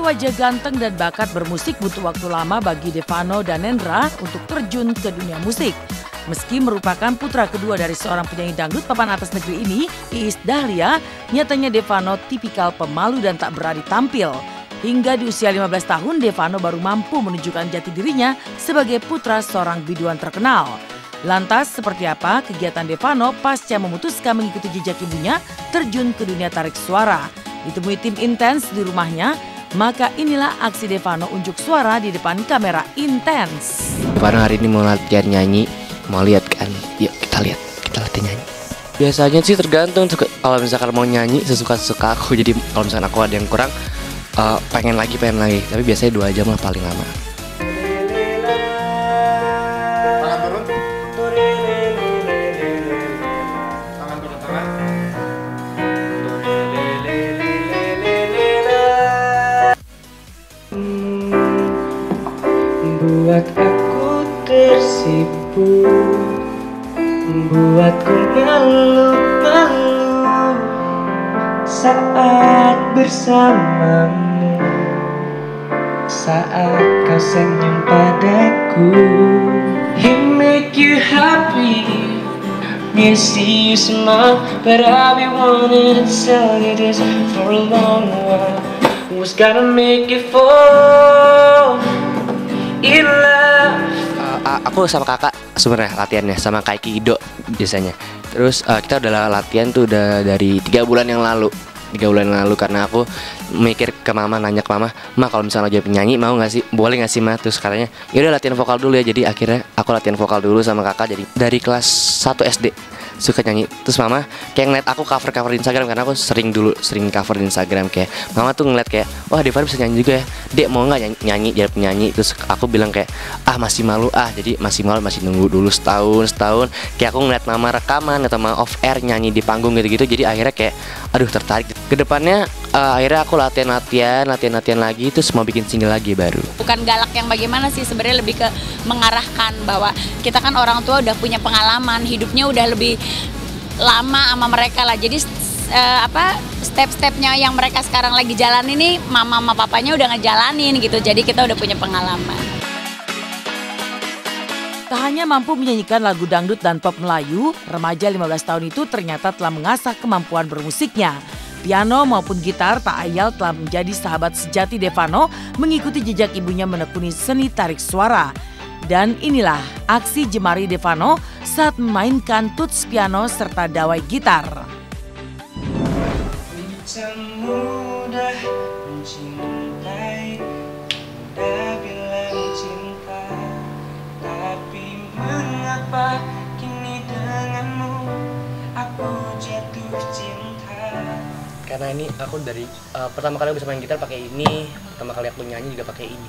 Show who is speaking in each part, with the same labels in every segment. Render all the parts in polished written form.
Speaker 1: wajah ganteng dan bakat bermusik butuh waktu lama bagi Devano Danendra untuk terjun ke dunia musik. Meski merupakan putra kedua dari seorang penyanyi dangdut papan atas negeri ini, Iis Dahlia, nyatanya Devano tipikal pemalu dan tak berani tampil. Hingga di usia 15 tahun, Devano baru mampu menunjukkan jati dirinya sebagai putra seorang biduan terkenal. Lantas, seperti apa kegiatan Devano pasca memutuskan mengikuti jejak ibunya terjun ke dunia tarik suara? Ditemui tim Intens di rumahnya, maka inilah aksi Devano unjuk suara di depan kamera Intens.
Speaker 2: Devano hari ini mau latihan nyanyi, mau lihat kan? Yuk kita lihat, kita latihan nyanyi. Biasanya sih tergantung, kalau misalkan mau nyanyi sesuka-suka aku. Jadi kalau misalkan aku ada yang kurang, pengen lagi. Tapi biasanya 2 jam lah paling lama.
Speaker 3: Buat aku tersipu, membuatku malu-malu saat bersamamu, saat kau senyum padaku. He make you happy, me see you smile, but I've been wanting to tell you this for a long while. Who's gonna make you fall in love?
Speaker 2: Aku sama kakak sebenarnya latihannya sama Kak Kido biasanya. Terus kita udah latihan tuh udah dari 3 bulan yang lalu. 3 bulan yang lalu karena aku mikir ke mama, nanya ke mama, "Ma, kalau misalnya jadi penyanyi mau nggak sih? Boleh nggak sih, Ma?" Terus katanya, "Ya udah latihan vokal dulu ya." Jadi akhirnya aku latihan vokal dulu sama kakak. Jadi dari kelas 1 SD suka nyanyi. Terus mama kayak ngeliat aku cover di Instagram, karena aku sering cover di Instagram. Kayak mama tuh ngeliat kayak, "Wah, Devano bisa nyanyi juga ya, Dek, mau nggak nyanyi jadi penyanyi?" Terus aku bilang kayak, masih malu jadi masih malu, masih nunggu dulu setahun. Kayak aku ngeliat mama rekaman atau mama off air nyanyi di panggung gitu. Jadi akhirnya kayak aduh tertarik. Kedepannya akhirnya aku latihan lagi, terus mau bikin single lagi baru.
Speaker 4: Bukan galak yang bagaimana sih, sebenarnya lebih ke mengarahkan bahwa kita kan orang tua udah punya pengalaman, hidupnya udah lebih lama sama mereka lah. Jadi step-stepnya yang mereka sekarang lagi jalan ini, mama sama papanya udah ngejalanin gitu. Jadi kita udah punya pengalaman.
Speaker 1: Tak hanya mampu menyanyikan lagu dangdut dan pop Melayu, remaja 15 tahun itu ternyata telah mengasah kemampuan bermusiknya. Piano maupun gitar tak ayal telah menjadi sahabat sejati Devano mengikuti jejak ibunya menekuni seni tarik suara. Dan inilah aksi jemari Devano saat memainkan tuts piano serta dawai gitar.
Speaker 3: Tak mudah mencintai, mudah bilang cinta, tapi mengapa kini denganmu aku jatuh cinta?
Speaker 2: Karena ini aku dari pertama kali bisa main gitar pakai ini, pertama kali aku nyanyi juga pakai ini.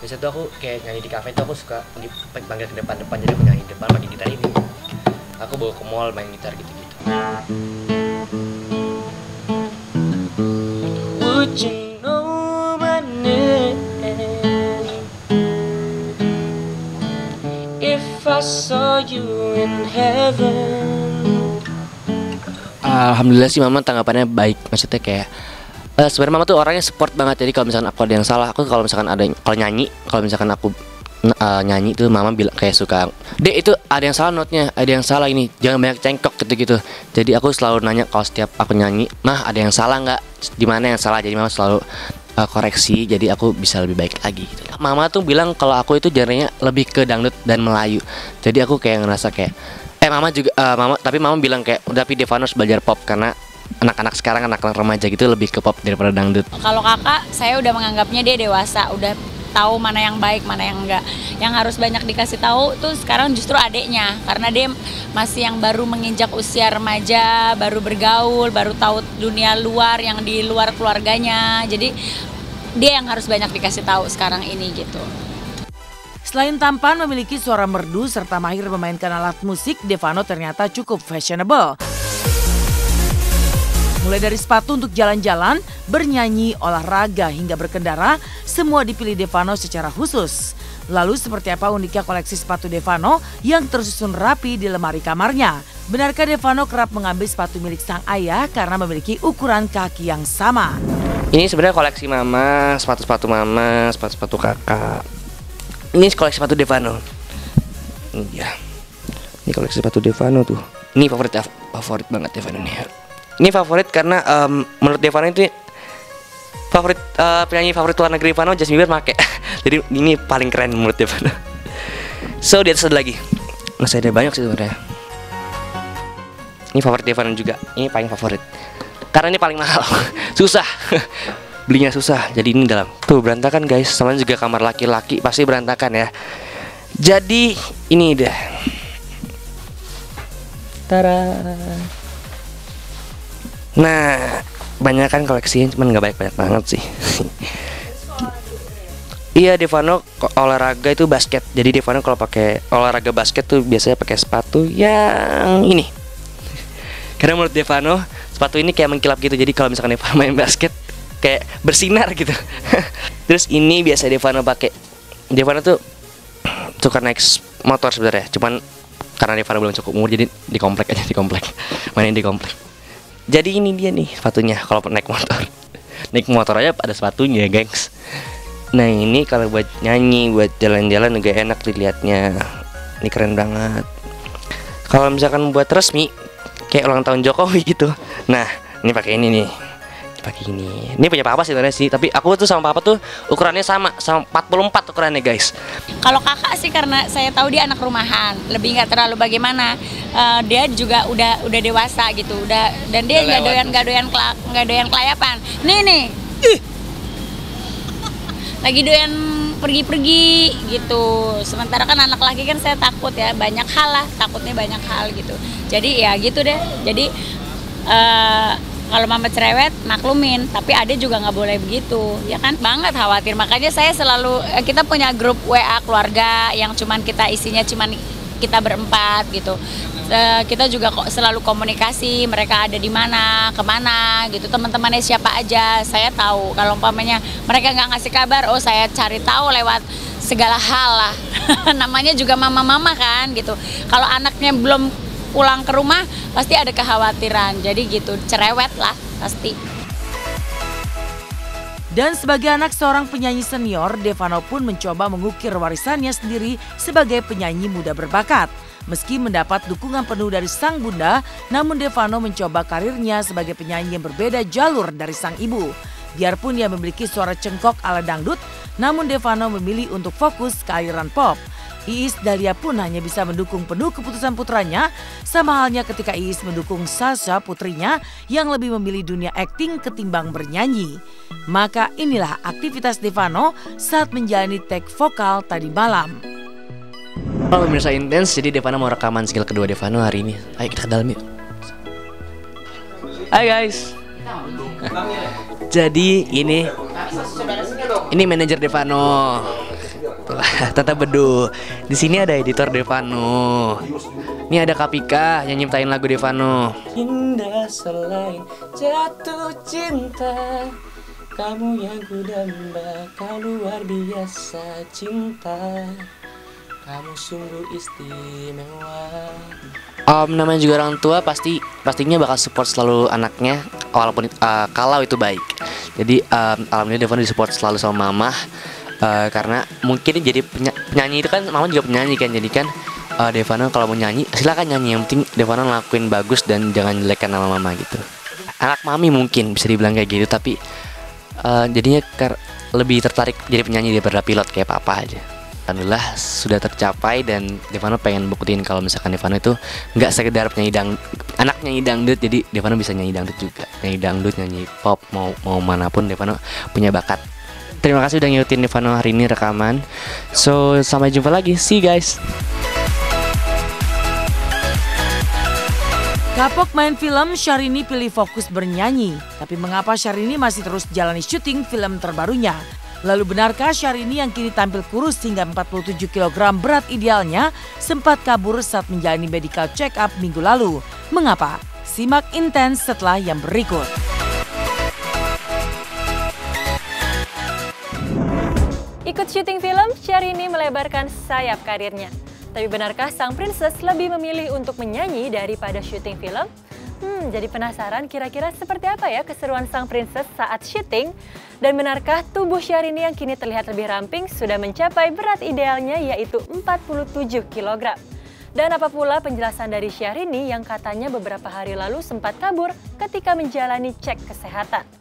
Speaker 2: Biasanya tuh aku kayak nyanyi di kafe tuh aku suka dipanggil ke depan, jadi aku nyanyi di depan pakai gitar ini. Aku bawa ke mall main gitar gitu-gitu.
Speaker 3: Would you know my name if I saw you in heaven?
Speaker 2: Alhamdulillah sih mama tanggapannya baik, maksudnya kayak sebenarnya mama tuh orangnya support banget. Jadi kalau misalkan aku ada yang salah, aku kalau misalkan kalau misalkan aku nyanyi tuh mama bilang kayak suka, "Dek, itu ada yang salah notnya, ada yang salah ini, jangan banyak cengkok," gitu. Jadi aku selalu nanya kalau setiap aku nyanyi, "Mah, ada yang salah nggak? Di mana yang salah?" Jadi mama selalu koreksi, jadi aku bisa lebih baik lagi gitu. Mama tuh bilang kalau aku itu genrenya lebih ke dangdut dan Melayu. Jadi aku kayak ngerasa kayak mama bilang kayak udah, tapi Devano harus belajar pop karena anak-anak sekarang, anak-anak remaja gitu lebih ke pop daripada dangdut.
Speaker 4: Kalau kakak, saya udah menganggapnya dia dewasa, udah tahu mana yang baik, mana yang enggak. Yang harus banyak dikasih tahu tuh sekarang justru adeknya, karena dia masih yang baru menginjak usia remaja, baru bergaul, baru tahu dunia luar yang di luar keluarganya. Jadi dia yang harus banyak dikasih tahu sekarang ini gitu.
Speaker 1: Selain tampan, memiliki suara merdu serta mahir memainkan alat musik, Devano ternyata cukup fashionable. Mulai dari sepatu untuk jalan-jalan, bernyanyi, olahraga hingga berkendara, semua dipilih Devano secara khusus. Lalu seperti apa uniknya koleksi sepatu Devano yang tersusun rapi di lemari kamarnya? Benarkah Devano kerap mengambil sepatu milik sang ayah karena memiliki ukuran kaki yang sama?
Speaker 2: Ini sebenarnya koleksi mama, sepatu-sepatu mama, sepatu-sepatu kakak. Ini koleksi sepatu Devano. Iya. Ini koleksi sepatu Devano tuh. Ini favorit banget Devano nih. Ini favorit karena menurut Devano itu penyanyi favorit luar negeri Devano, Justin Bieber make. Jadi ini paling keren menurut Devano. So di atas ada lagi. Masih ada banyak sih sebenarnya. Ini favorit Devano juga. Ini paling favorit. Karena ini paling mahal. Susah. Belinya susah. Jadi ini dalam. Tuh berantakan guys. Sama juga kamar laki-laki pasti berantakan ya. Jadi ini deh. Tara. Nah, banyak kan koleksinya, cuman nggak banyak banget sih. Iya, Devano olahraga itu basket. Jadi Devano kalau pakai olahraga basket tuh biasanya pakai sepatu yang ini. Karena menurut Devano sepatu ini kayak mengkilap gitu. Jadi kalau misalkan Devano main basket kayak bersinar gitu. Terus ini biasa Devano pakai. Devano tuh suka naik motor sebenarnya. Cuman karena Devano belum cukup umur jadi di komplek aja, di komplek. Mainin di komplek. Jadi ini dia nih sepatunya kalau naik motor. Naik motor aja ada sepatunya, gengs. Nah ini kalau buat nyanyi, buat jalan-jalan juga enak dilihatnya. Ini keren banget. Kalau misalkan buat resmi kayak ulang tahun Jokowi gitu. Nah ini pakai ini nih. Pakai ini. Ini punya papa sih sebenarnya sih. Tapi aku tuh sama papa tuh ukurannya sama 44 ukurannya guys.
Speaker 4: Kalau kakak sih karena saya tahu dia anak rumahan, lebih nggak terlalu bagaimana. Dia juga udah dewasa gitu, dan dia nggak doyan kelayapan. Nih. Lagi doyan pergi-pergi gitu. Sementara kan anak laki kan saya takut ya, banyak hal lah, takutnya banyak hal gitu. Jadi ya gitu deh. Jadi kalau mama cerewet maklumin, tapi ade juga nggak boleh begitu, ya kan? Banget khawatir, makanya saya selalu kita punya grup WA keluarga yang isinya cuman kita berempat gitu. Kita juga kok selalu komunikasi, mereka ada di mana, kemana gitu, teman-temannya siapa aja, saya tahu. Kalau umpamanya mereka nggak ngasih kabar, oh saya cari tahu lewat segala hal lah. Namanya juga mama-mama kan gitu. Kalau anaknya belum pulang ke rumah pasti ada kekhawatiran, jadi gitu, cerewet lah pasti.
Speaker 1: Dan sebagai anak seorang penyanyi senior, Devano pun mencoba mengukir warisannya sendiri sebagai penyanyi muda berbakat. Meski mendapat dukungan penuh dari sang bunda, namun Devano mencoba karirnya sebagai penyanyi yang berbeda jalur dari sang ibu. Biarpun ia memiliki suara cengkok ala dangdut, namun Devano memilih untuk fokus ke aliran pop. Iis Dahlia pun hanya bisa mendukung penuh keputusan putranya, sama halnya ketika Iis mendukung Sasha putrinya yang lebih memilih dunia akting ketimbang bernyanyi. Maka inilah aktivitas Devano saat menjalani take vokal tadi malam.
Speaker 2: Kalau pemirsa intens, jadi Devano mau rekaman skill kedua Devano hari ini. Ayo kita ke dalam yuk. Hai guys. Jadi ini manajer Devano. Tante Bedu. Di sini ada editor Devano. Ini ada Kapika yang nyiptain lagu Devano. Indah selain jatuh cinta, kamu yang ku damba, kau luar biasa cinta, kamu sungguh istimewa. Namanya juga orang tua pastinya bakal support selalu anaknya walaupun kalau itu baik. Jadi alhamdulillah Devano disupport selalu sama mama. Karena mungkin jadi penyanyi itu kan, mama juga penyanyi kan, jadi kan Devano kalau mau nyanyi silakan nyanyi, yang penting Devano ngelakuin bagus dan jangan jelekkan nama mama gitu. Anak mami mungkin bisa dibilang kayak gitu, tapi jadinya lebih tertarik jadi penyanyi daripada pilot kayak papa aja. Alhamdulillah sudah tercapai dan Devano pengen buktiin kalau misalkan Devano itu nggak sekedar anak nyanyi dangdut, jadi Devano bisa nyanyi dangdut juga, nyanyi dangdut, nyanyi pop, mau manapun Devano punya bakat. Terima kasih udah ngikutin Devano hari ini rekaman. So, sampai jumpa lagi. See you guys.
Speaker 1: Kapok main film, Syahrini pilih fokus bernyanyi. Tapi mengapa Syahrini masih terus jalani syuting film terbarunya? Lalu benarkah Syahrini yang kini tampil kurus hingga 47 kg berat idealnya sempat kabur saat menjalani medical check up minggu lalu? Mengapa? Simak intens setelah yang berikut.
Speaker 5: Ikut syuting film, Syahrini melebarkan sayap karirnya. Tapi benarkah sang princess lebih memilih untuk menyanyi daripada syuting film? Jadi penasaran kira-kira seperti apa ya keseruan sang princess saat syuting? Dan benarkah tubuh Syahrini yang kini terlihat lebih ramping sudah mencapai berat idealnya yaitu 47 kg? Dan apa pula penjelasan dari Syahrini yang katanya beberapa hari lalu sempat kabur ketika menjalani cek kesehatan?